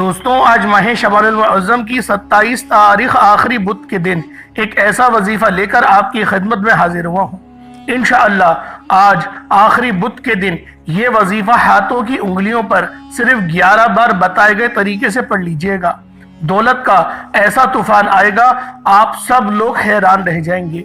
دوستوں، آج ماہ شعبان المعظم کی 27 تاریخ آخری بدھ کے دن ایک ایسا وظیفہ لے کر آپ کی خدمت میں حاضر ہوا ہوں۔ انشاءاللہ آج آخری بدھ کے دن یہ وظیفہ ہاتھوں کی انگلیوں پر صرف 11 بار بتائے گئے طریقے سے پڑھ لیجئے گا۔ دولت کا ایسا طوفان آئے گا، آپ سب لوگ حیران رہ جائیں گے،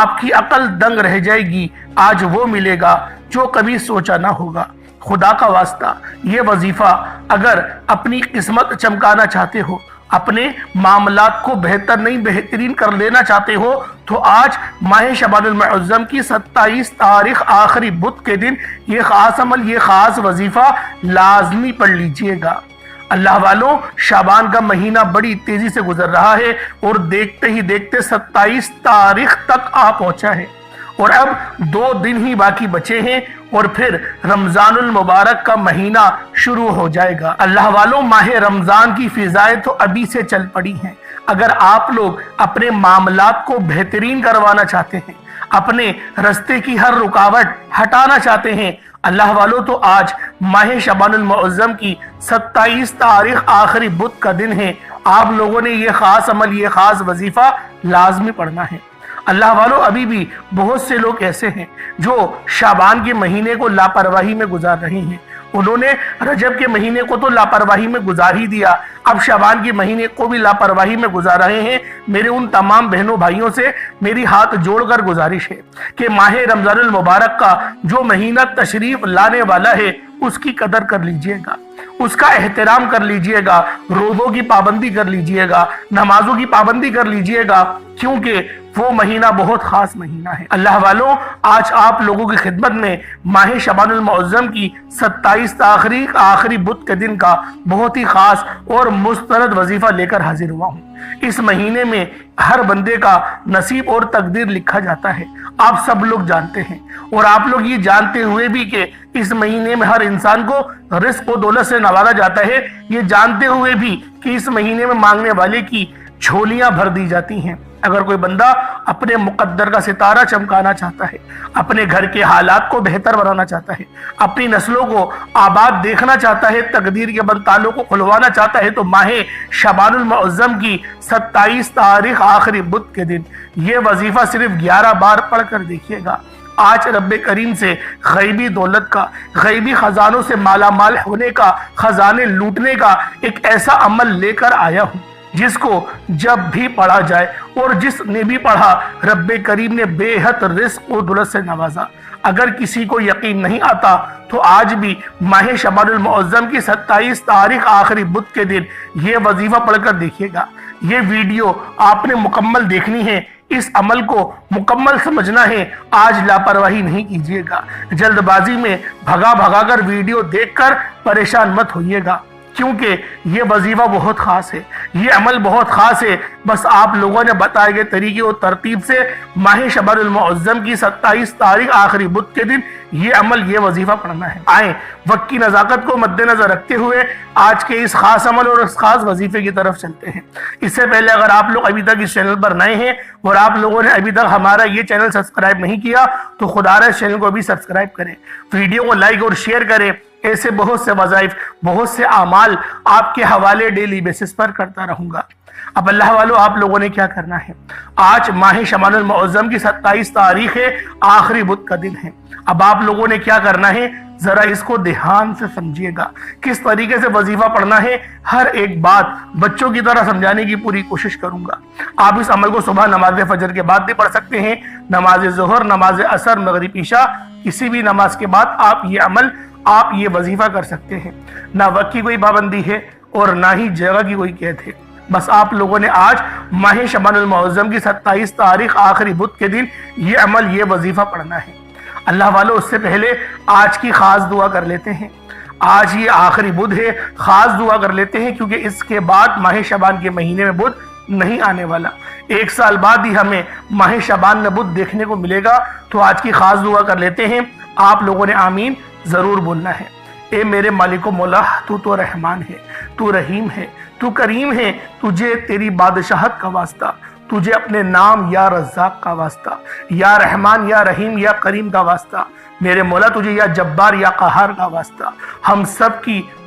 آپ کی عقل دنگ رہ جائے گی۔ آج وہ ملے گا جو کبھی سوچا نہ ہوگا۔ خدا کا واسطہ یہ وظیفہ اگر اپنی قسمت چمکانا چاہتے ہو، اپنے معاملات کو بہتر نہیں بہترین کر لینا چاہتے ہو، تو آج ماہ شعبان المعظم کی 27 تاریخ آخری بدھ کے دن یہ خاص عمل، یہ خاص وظیفہ لازمی پڑھ لیجئے گا۔ اللہ والوں، شعبان کا مہینہ بڑی تیزی سے گزر رہا ہے اور دیکھتے ہی دیکھتے 27 تاریخ تک آ پہنچا ہے، اور اب 2 دن ہی باقی بچے ہیں اور پھر رمضان المبارک کا مہینہ شروع ہو جائے گا۔ اللہ والوں، ماہ رمضان کی فضائیں تو ابھی سے چل پڑی ہیں۔ اگر آپ لوگ اپنے معاملات کو بہترین کروانا چاہتے ہیں، اپنے رستے کی ہر رکاوٹ ہٹانا چاہتے ہیں، اللہ والوں، تو آج ماہ شعبان المعظم کی 27 تاریخ آخری بدھ کا دن ہے۔ آپ لوگوں نے یہ خاص عمل، یہ خاص وظیفہ لازمی پڑھنا ہے۔ اللہ والوں، ابھی بھی بہت سے لوگ ایسے ہیں جو شعبان کے مہینے کو لاپرواہی میں گزار رہے ہیں۔ انہوں نے رجب کے مہینے کو تو لاپرواہی میں گزار ہی دیا، اب شعبان کے مہینے کو بھی لاپرواہی میں گزار رہے ہیں۔ میرے ان تمام بہنوں بھائیوں سے میری ہاتھ جوڑ کر گزارش ہے کہ ماہ رمضان المبارک کا جو مہینہ تشریف لانے والا ہے، اس کی قدر کر لیجئے گا، اس کا احترام کر لیجئے گا، روزوں کی پابندی کر لیجئے گا، نمازوں کی پابندی کر لیجئے گا، کیونکہ وہ مہینہ بہت خاص مہینہ ہے۔ اللہ والوں، آج آپ لوگوں کی خدمت میں ماہ شعبان المعظم کی 27 تاریخ آخری بدھ کے دن کا بہت ہی خاص اور مستند وظیفہ لے کر حاضر ہوا ہوں۔ اس مہینے میں ہر بندے کا نصیب اور تقدیر لکھا جاتا ہے، آپ سب لوگ جانتے ہیں، اور آپ لوگ یہ جانتے ہوئے بھی کہ اس مہینے میں ہر انسان کو رزق و دولت سے نوازا جاتا ہے، یہ جانتے ہوئے بھی کہ اس مہینے میں مانگنے والے کی جھولیاں بھر دی جاتی ہیں۔ اگر کوئی بندہ اپنے مقدر کا ستارہ چمکانا چاہتا ہے، اپنے گھر کے حالات کو بہتر بنانا چاہتا ہے، اپنی نسلوں کو آباد دیکھنا چاہتا ہے، تقدیر کے بند تالوں کو کھلوانا چاہتا ہے، تو ماہ شعبان المعظم کی 27 تاریخ آخری بدھ کے دن یہ وظیفہ صرف 11 بار پڑھ کر دیکھیے گا۔ آج رب کریم سے غیبی دولت کا، غیبی خزانوں سے مالا مال ہونے کا، خزانے لوٹنے کا ایک ایسا عمل لے کر آیا ہوں جس کو جب بھی پڑھا جائے اور جس نے بھی پڑھا، رب کریم نے بے حد رزق و دولت سے نوازا۔ اگر کسی کو یقین نہیں آتا تو آج بھی ماہ شعبان المعظم کی 27 تاریخ آخری بدھ کے دن یہ وظیفہ پڑھ کر دیکھیے گا۔ یہ ویڈیو آپ نے مکمل دیکھنی ہے، اس عمل کو مکمل سمجھنا ہے۔ آج لاپرواہی نہیں کیجیے گا، جلد بازی میں بھگا کر ویڈیو دیکھ کر پریشان مت ہوئیے گا، کیونکہ یہ وظیفہ بہت خاص ہے، یہ عمل بہت خاص ہے۔ بس آپ لوگوں نے بتائے گئے طریقے اور ترتیب سے ماہ شعبان المعظم کی 27 تاریخ آخری بدھ کے دن یہ عمل، یہ وظیفہ پڑھنا ہے۔ آئیں وقت کی نزاکت کو مد نظر رکھتے ہوئے آج کے اس خاص عمل اور اس خاص وظیفے کی طرف چلتے ہیں۔ اس سے پہلے اگر آپ لوگ ابھی تک اس چینل پر نئے ہیں اور آپ لوگوں نے ابھی تک ہمارا یہ چینل سبسکرائب نہیں کیا، تو خدا رہا اس چینل کو بھی سبسکرائب کریں، ویڈیو کو لائک اور شیئر کریں۔ ایسے بہت سے وظائف، بہت سے اعمال آپ کے حوالے ڈیلی بیسس پر کرتا رہوں گا۔ اب اللہ والوں، آپ لوگوں نے کیا کرنا ہے؟ آج ماہ شعبان المعظم کی 27 تاریخ ہے، آخری بدھ کا دن ہے۔ اب آپ لوگوں نے کیا کرنا ہے؟ ذرا اس کو دھیان سے سمجھیے گا، کس طریقے سے وظیفہ پڑھنا ہے۔ ہر ایک بات بچوں کی طرح سمجھانے کی پوری کوشش کروں گا۔ آپ اس عمل کو صبح نماز فجر کے بعد بھی پڑھ سکتے ہیں، نماز ظہر، نماز عصر، مغرب، عشاء، کسی بھی نماز کے بعد آپ یہ عمل، آپ یہ وظیفہ کر سکتے ہیں۔ نہ وقت کی کوئی پابندی ہے اور نہ ہی جگہ کی کوئی قید ہے۔ بس آپ لوگوں نے آج ماہ شعبان المعظم کی 27 تاریخ آخری بدھ کے دن یہ عمل، یہ وظیفہ پڑھنا ہے۔ اللہ والوں، اس سے پہلے آج کی خاص دعا کر لیتے ہیں۔ آج یہ آخری بدھ ہے، خاص دعا کر لیتے ہیں، کیونکہ اس کے بعد ماہ شعبان کے مہینے میں بدھ نہیں آنے والا۔ 1 سال بعد ہی ہمیں ماہ شعبان میں بدھ دیکھنے کو ملے گا۔ تو آج کی خاص دعا کر لیتے ہیں۔ آپ لوگوں نے آمین ضرور بولنا ہے۔ اے میرے مالک و مولا، تو رحمان ہے، تو رحیم ہے، تو کریم ہے، تجھے تیری بادشاہت کا واسطہ، تجھے اپنے نام یا رزاق کا واسطہ، یا رحمان یا رحیم یا کریم کا واسطہ، میرے مولا تجھے یا جبار یا قہار کا واسطہ، ہم سب کی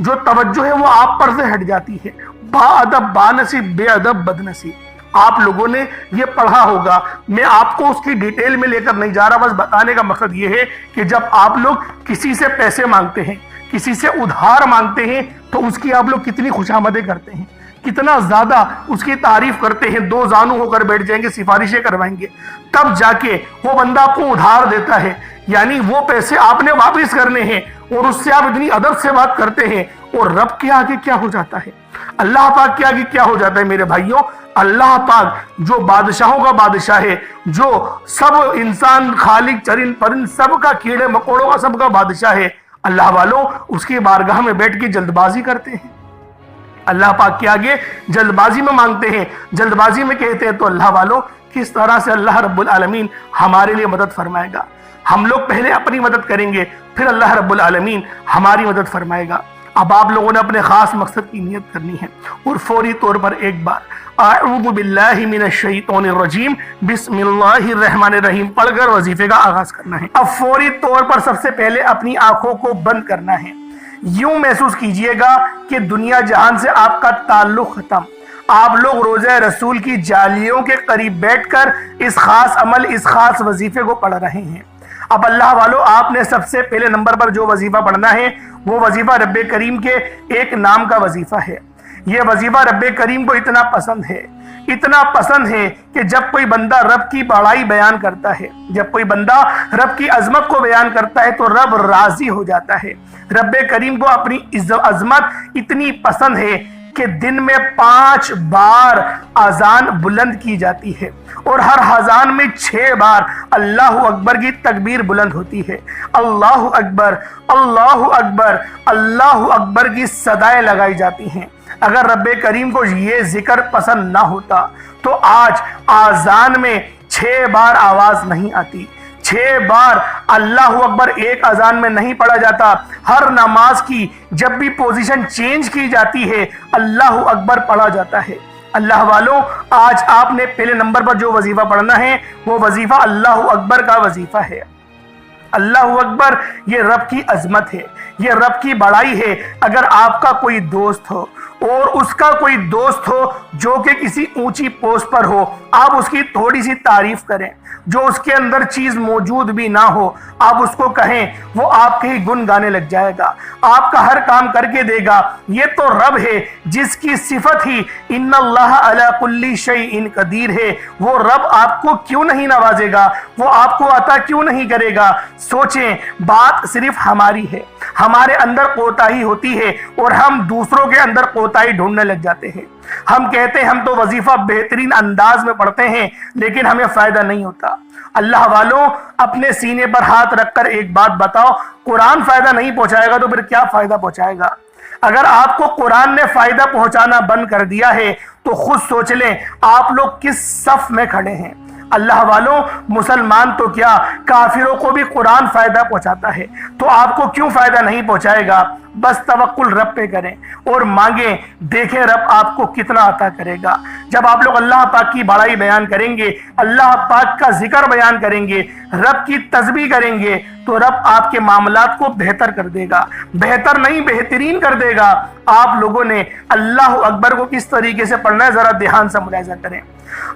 جو توجہ ہے وہ آپ پر سے ہٹ جاتی ہے. با ادب با نصیب، بے ادب بد نصیب. آپ لوگوں نے یہ پڑھا ہوگا، میں آپ کو اس کی ڈیٹیل میں لے کر نہیں جا رہا، بس بتانے کا مقصد یہ ہے کہ جب آپ لوگ کسی سے پیسے مانگتے ہیں، کسی سے ادھار مانگتے ہیں، تو اس کی آپ لوگ کتنی خوشامدیں کرتے ہیں، کتنا زیادہ اس کی تعریف کرتے ہیں، دو زانو ہو کر بیٹھ جائیں گے، سفارشیں کروائیں گے، تب جا کے وہ بندہ آپ کو ادھار دیتا ہے. یعنی وہ پیسے آپ نے واپس کرنے ہیں اور اس سے آپ اتنی ادب سے بات کرتے ہیں، اور رب کے آگے کیا ہو جاتا ہے، اللہ پاک کے آگے کیا ہو جاتا ہے میرے بھائیوں. اللہ پاک جو بادشاہوں کا بادشاہ ہے، جو سب انسان خالق چرند پرند سب کا کیڑے مکوڑوں کا سب کا بادشاہ ہے، اللہ والوں اس کی بارگاہ میں بیٹھ کے جلد بازی کرتے ہیں، اللہ پاک کے آگے جلد بازی میں مانگتے ہیں، جلد بازی میں کہتے ہیں. تو اللہ والوں کس طرح سے اللہ رب العالمین ہمارے لیے مدد فرمائے گا. ہم لوگ پہلے اپنی مدد کریں گے، پھر اللہ رب العالمین ہماری مدد فرمائے گا. اب آپ لوگوں نے اپنے خاص مقصد کی نیت کرنی ہے اور فوری طور پر ایک بار اعوذ باللہ من الشیطان الرجیم بسم اللہ الرحمن الرحیم پڑھ کر وظیفے کا آغاز کرنا ہے. اب فوری طور پر سب سے پہلے اپنی آنکھوں کو بند کرنا ہے. یوں محسوس کیجئے گا کہ دنیا جہان سے آپ کا تعلق ختم. آپ لوگ روزہ رسول کی جالیوں کے قریب بیٹھ کر اس خاص عمل، اس خاص وظیفے کو پڑھ رہے ہیں. اب اللہ والوں آپ نے سب سے پہلے نمبر پر جو وظیفہ پڑھنا ہے وہ وظیفہ رب کریم کے ایک نام کا وظیفہ ہے. یہ وظیفہ رب کریم کو اتنا پسند ہے کہ جب کوئی بندہ رب کی بڑائی بیان کرتا ہے، جب کوئی بندہ رب کی عظمت کو بیان کرتا ہے تو رب راضی ہو جاتا ہے. رب کریم کو اپنی عظمت اتنی پسند ہے کہ دن میں 5 بار اذان بلند کی جاتی ہے اور ہر اذان میں 6 بار اللہ اکبر کی تکبیر بلند ہوتی ہے. اللہ اکبر اللہ اکبر اللہ اکبر کی صدائیں لگائی جاتی ہیں. اگر رب کریم کو یہ ذکر پسند نہ ہوتا تو آج اذان میں 6 بار آواز نہیں آتی، 6 بار اللہ اکبر ایک اذان میں نہیں پڑھا جاتا. ہر نماز کی جب بھی پوزیشن چینج کی جاتی ہے اللہ اکبر پڑھا جاتا ہے. اللہ والوں آج آپ نے پہلے نمبر پر جو وظیفہ پڑھنا ہے وہ وظیفہ اللہ اکبر کا وظیفہ ہے. اللہ اکبر یہ رب کی عظمت ہے، یہ رب کی بڑائی ہے. اگر آپ کا کوئی دوست ہو اور اس کا کوئی دوست ہو جو کہ کسی اونچی پوسٹ پر ہو، آپ اس کی تھوڑی سی تعریف کریں. جو اس کے اندر چیز موجود بھی نہ ہو آپ اس کو کہیں، وہ آپ کے ہی گن گانے لگ جائے گا، آپ کا ہر کام کر کے دے گا. یہ تو رب ہے جس کی صفت ہی ان اللہ علی کل شیء قدیر ہے. وہ رب آپ کو کیوں نہیں نوازے گا، وہ آپ کو عطا کیوں نہیں کرے گا. سوچیں، بات صرف ہماری ہے، ہمارے اندر کوتاہی ہوتی ہے اور ہم دوسروں کے اندر کوتاہی ڈھونڈنے لگ جاتے ہیں. ہم کہتے ہیں ہم تو وظیفہ بہترین انداز میں پڑھتے ہیں لیکن ہمیں فائدہ نہیں ہوتا. اللہ والوں اپنے سینے پر ہاتھ رکھ کر ایک بات بتاؤ، قرآن فائدہ نہیں پہنچائے گا تو پھر کیا فائدہ پہنچائے گا؟ اگر آپ کو قرآن نے فائدہ پہنچانا بند کر دیا ہے تو خود سوچ لیں آپ لوگ کس صف میں کھڑے ہیں. اللہ والوں مسلمان تو کیا کافروں کو بھی قرآن فائدہ پہنچاتا ہے، تو آپ کو کیوں فائدہ نہیں پہنچائے گا؟ بس توکل رب پہ کریں اور مانگیں، دیکھیں رب آپ کو کتنا عطا کرے گا. جب آپ لوگ اللہ پاک کی بڑائی بیان کریں گے، اللہ پاک کا ذکر بیان کریں گے، رب کی تسبیح کریں گے تو رب آپ کے معاملات کو بہتر کر دے گا، بہتر نہیں بہترین کر دے گا. آپ لوگوں نے اللہ اکبر کو کس طریقے سے پڑھنا ہے ذرا دھیان سے ملاحظہ کریں.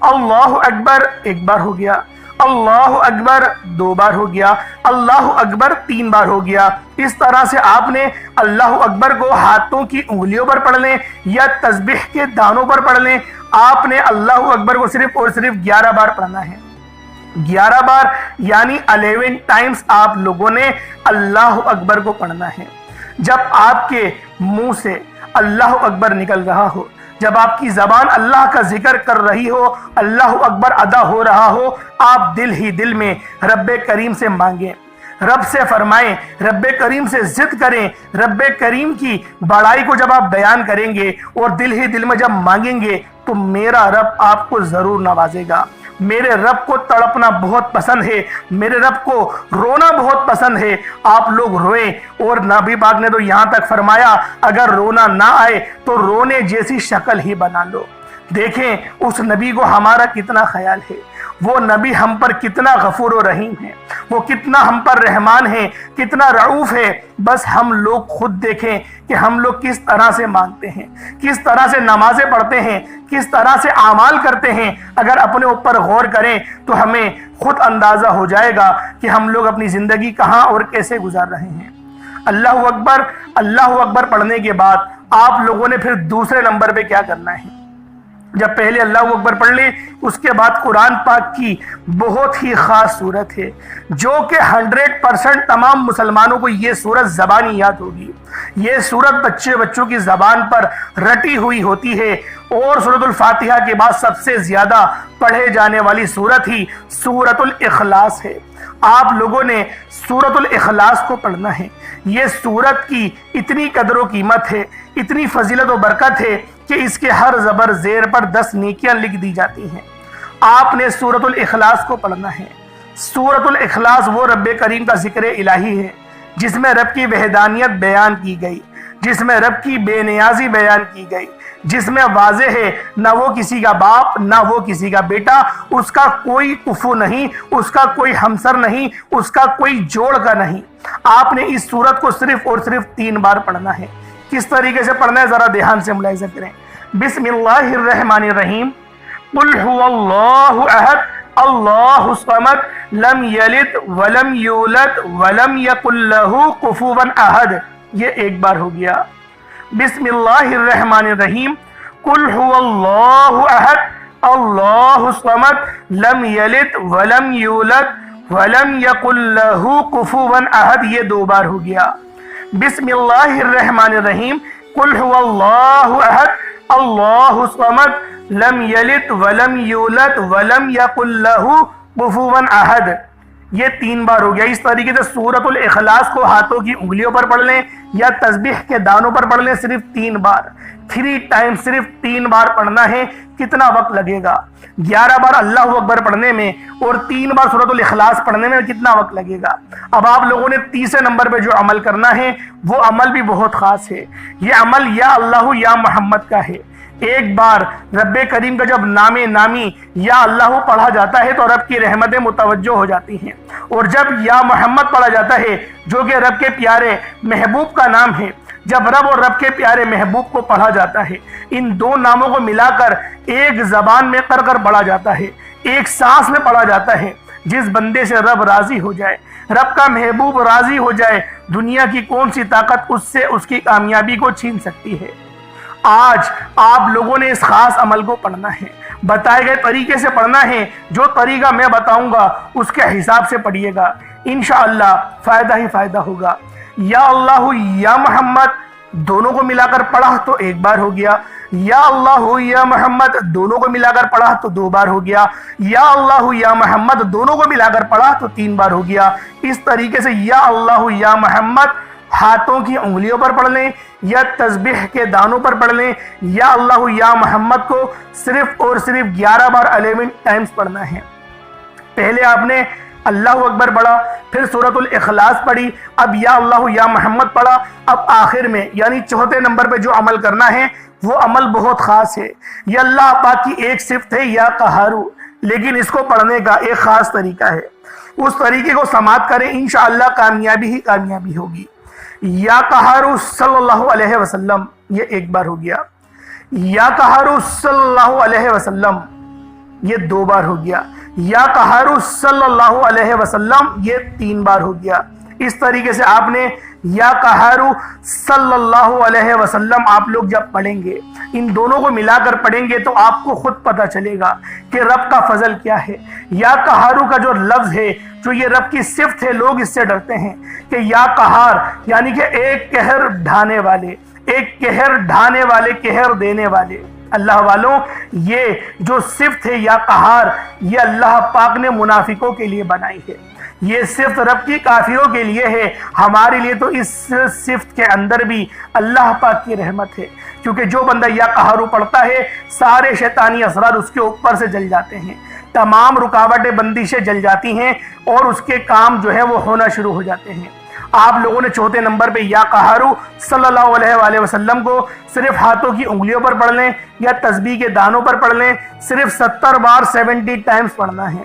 اللہ اکبر ایک بار ہو گیا، اللہ اکبر 2 بار ہو گیا، اللہ اکبر 3 بار ہو گیا. اس طرح سے آپ نے اللہ اکبر کو ہاتھوں کی انگلیوں پر پڑھ لیں یا تسبیح کے دانوں پر پڑھ لیں. آپ نے اللہ اکبر کو صرف اور صرف 11 بار پڑھنا ہے. 11 بار یعنی 11 ٹائمز آپ لوگوں نے اللہ اکبر کو پڑھنا ہے. جب آپ کے منہ سے اللہ اکبر نکل رہا ہو، جب آپ کی زبان اللہ کا ذکر کر رہی ہو، اللہ اکبر ادا ہو رہا ہو، آپ دل ہی دل میں رب کریم سے مانگیں، رب سے فرمائیں، رب کریم سے ضد کریں. رب کریم کی بڑائی کو جب آپ بیان کریں گے اور دل ہی دل میں جب مانگیں گے تو میرا رب آپ کو ضرور نوازے گا. میرے رب کو تڑپنا بہت پسند ہے، میرے رب کو رونا بہت پسند ہے. آپ لوگ روئیں، اور نبی پاک نے تو یہاں تک فرمایا اگر رونا نہ آئے تو رونے جیسی شکل ہی بنا لو. دیکھیں اس نبی کو ہمارا کتنا خیال ہے، وہ نبی ہم پر کتنا غفور و رحیم ہے، وہ کتنا ہم پر رحمان ہے، کتنا رعوف ہے۔ بس ہم لوگ خود دیکھیں کہ ہم لوگ کس طرح سے مانگتے ہیں، کس طرح سے نمازیں پڑھتے ہیں، کس طرح سے اعمال کرتے ہیں۔ اگر اپنے اوپر غور کریں تو ہمیں خود اندازہ ہو جائے گا کہ ہم لوگ اپنی زندگی کہاں اور کیسے گزار رہے ہیں۔ اللہ اکبر، اللہ اکبر پڑھنے کے بعد آپ لوگوں نے پھر دوسرے نمبر پہ کیا کرنا ہے؟ جب پہلے اللہ اکبر پڑھ لیں، اس کے بعد قرآن پاک کی بہت ہی خاص سورت ہے جو کہ 100% تمام مسلمانوں کو یہ سورت زبانی یاد ہوگی۔ یہ سورت بچوں کی زبان پر رٹی ہوئی ہوتی ہے، اور سورۃ الفاتحہ کے بعد سب سے زیادہ پڑھے جانے والی سورت ہی سورۃ الاخلاص ہے۔ آپ لوگوں نے سورۃ الاخلاص کو پڑھنا ہے۔ یہ سورت کی اتنی قدر و قیمت ہے، اتنی فضیلت و برکت ہے کہ اس کے ہر زبر زیر پر 10 نیکیاں لکھ دی جاتی ہیں۔ آپ نے سورۃ الاخلاص کو پڑھنا ہے۔ سورۃ الاخلاص وہ رب کریم کا ذکر الہی ہے جس میں رب کی وحدانیت بیان کی گئی، جس میں رب کی بے نیازی بیان کی گئی، جس میں واضح ہے نہ وہ کسی کا باپ نہ وہ کسی کا بیٹا، اس کا کوئی کفو نہیں، اس کا کوئی ہمسر نہیں، اس کا کوئی جوڑ کا نہیں۔ آپ نے اس سورت کو صرف اور صرف 3 بار پڑھنا ہے۔ کس طریقے سے پڑھنا ہے ذرا دھیان سے ملاحظہ کریں۔ بسم اللہ الرحمن الرحیم، قل هو اللہ احد اللہ الصمد لم یلد ولم یولد ولم یکن لہ کفوا احد۔ یہ ایک بار ہو گیا۔ بسم اللہ الرحمن الرحیم، قل هو اللہ احد اللہ الصمد لم یلد ولم یولد ولم یکن لہ کفوا احد۔ یہ 2 بار ہو گیا۔ بسم اللہ الرحمن الرحیم، قل هو اللہ احد اللہ الصمد لم یلد ولم یولد ولم یکن لہ کفوا احد۔ یہ 3 بار ہو گیا۔ اس طریقے سے سورۃ الاخلاص کو ہاتھوں کی انگلیوں پر پڑھ لیں یا تسبیح کے دانوں پر پڑھ لیں، صرف 3 بار، 3 ٹائم صرف 3 بار پڑھنا ہے۔ کتنا وقت لگے گا؟ 11 بار اللہ اکبر پڑھنے میں اور 3 بار سورۃ الاخلاص پڑھنے میں کتنا وقت لگے گا؟ اب آپ لوگوں نے تیسرے نمبر پہ جو عمل کرنا ہے وہ عمل بھی بہت خاص ہے۔ یہ عمل یا اللہ یا محمد کا ہے۔ ایک بار رب کریم کا جب نام نامی یا اللہ پڑھا جاتا ہے تو رب کی رحمتیں متوجہ ہو جاتی ہیں، اور جب یا محمد پڑھا جاتا ہے جو کہ رب کے پیارے محبوب کا نام ہے، جب رب اور رب کے پیارے محبوب کو پڑھا جاتا ہے، ان 2 ناموں کو ملا کر ایک زبان میں کر پڑھا جاتا ہے، ایک سانس میں پڑھا جاتا ہے۔ جس بندے سے رب راضی ہو جائے، رب کا محبوب راضی ہو جائے، دنیا کی کون سی طاقت اس سے اس کی کامیابی کو چھین سکتی ہے؟ آج آپ لوگوں نے اس خاص عمل کو پڑھنا ہے، بتائے گئے طریقے سے پڑھنا ہے۔ جو طریقہ میں بتاؤں گا اس کے حساب سے پڑھیے گا، انشاءاللہ فائدہ ہی فائدہ ہوگا۔ یا اللہ یا محمد دونوں کو ملا کر پڑھا تو 1 بار ہو گیا، یا اللہ یا محمد دونوں کو ملا کر پڑھا تو 2 بار ہو گیا، یا اللہ یا محمد دونوں کو ملا کر پڑھا تو 3 بار ہو گیا۔ اس طریقے سے یا اللہ یا محمد ہاتھوں کی انگلیوں پر پڑھ لیں یا تسبیح کے دانوں پر پڑھ لیں، یا اللہ یا محمد کو صرف اور صرف 11 بار 11 ٹائمز پڑھنا ہے۔ پہلے آپ نے اللہ اکبر پڑھا، پھر سورۃ الاخلاص پڑھی، اب یا اللہ یا محمد پڑھا، اب آخر میں یعنی 4تھے نمبر پہ جو عمل کرنا ہے وہ عمل بہت خاص ہے۔ یہ اللہ پاک کی ایک صفت ہے یا قہارو، لیکن اس کو پڑھنے کا ایک خاص طریقہ ہے۔ اس طریقے کو سماعت کریں، انشاءاللہ کامیابی ہی کامیابی ہوگی۔ یا قہارو صلی اللہ علیہ وسلم، یہ 1 بار ہو گیا۔ یا قہارو صلی اللہ علیہ وسلم، یہ 2 بار ہو گیا۔ یا قہارو صلی اللہ علیہ وسلم، یہ 3 بار ہو گیا۔ اس طریقے سے آپ نے یا قہارو صلی اللہ علیہ وسلم آپ لوگ جب پڑھیں گے، ان دونوں کو ملا کر پڑھیں گے تو آپ کو خود پتہ چلے گا کہ رب کا فضل کیا ہے۔ یا قہارو کا جو لفظ ہے، جو یہ رب کی صفت ہے، لوگ اس سے ڈرتے ہیں کہ یا قہار یعنی کہ ایک قہر ڈھانے والے، ایک قہر ڈھانے والے، قہر دینے والے۔ اللہ والوں، یہ جو صفت ہے یا قہار، یہ اللہ پاک نے منافقوں کے لیے بنائی ہے۔ یہ صفت رب کی کافروں کے لیے ہے، ہمارے لیے تو اس صفت کے اندر بھی اللہ پاک کی رحمت ہے، کیونکہ جو بندہ یا قہارو پڑھتا ہے سارے شیطانی اثرات اس کے اوپر سے جل جاتے ہیں، تمام رکاوٹیں بندشیں جل جاتی ہیں اور اس کے کام جو ہے وہ ہونا شروع ہو جاتے ہیں۔ آپ لوگوں نے چوتھے نمبر پہ یا قہارو صلی اللہ علیہ وآلہ وسلم کو صرف ہاتھوں کی انگلیوں پر پڑھ لیں یا تسبیح کے دانوں پر پڑھ لیں، صرف 70 بار 70 ٹائمز پڑھنا ہے،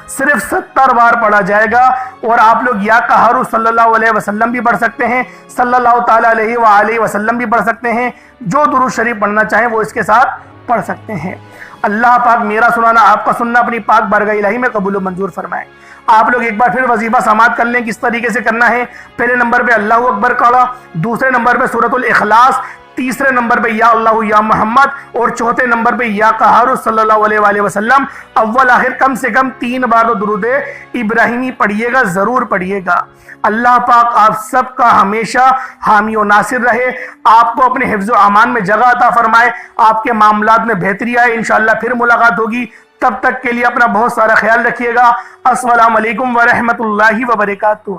صرف 70 بار پڑھا جائے گا۔ اور آپ لوگ یا قہارو صلی اللہ علیہ وسلم بھی پڑھ سکتے ہیں، صلی اللہ تعالیٰ علیہ وآلہ وسلم بھی پڑھ سکتے ہیں، جو درود شریف پڑھنا چاہیں وہ اس کے ساتھ پڑھ سکتے ہیں۔ اللہ پاک میرا سنانا آپ کا سننا اپنی پاک بارگاہ الہی میں قبول و منظور فرمائے۔ آپ لوگ ایک بار پھر وظیفہ سماعت کر لیں کس طریقے سے کرنا ہے۔ پہلے نمبر پہ اللہ اکبر پڑھا، دوسرے نمبر پہ سورۃ الاخلاص، تیسرے نمبر پہ یا اللہ یا محمد، اور چوتھے نمبر پہ یا قہار صلی اللہ علیہ وآلہ وسلم۔ اول آخر کم سے کم 3 بار تو درود ابراہیمی پڑھیے گا، ضرور پڑھیے گا۔ اللہ پاک آپ سب کا ہمیشہ حامی و ناصر رہے، آپ کو اپنے حفظ و امان میں جگہ عطا فرمائے، آپ کے معاملات میں بہتری آئے۔ انشاءاللہ پھر ملاقات ہوگی، تب تک کے لیے اپنا بہت سارا خیال رکھیے گا۔ السلام علیکم ورحمۃ اللہ وبرکاتہ۔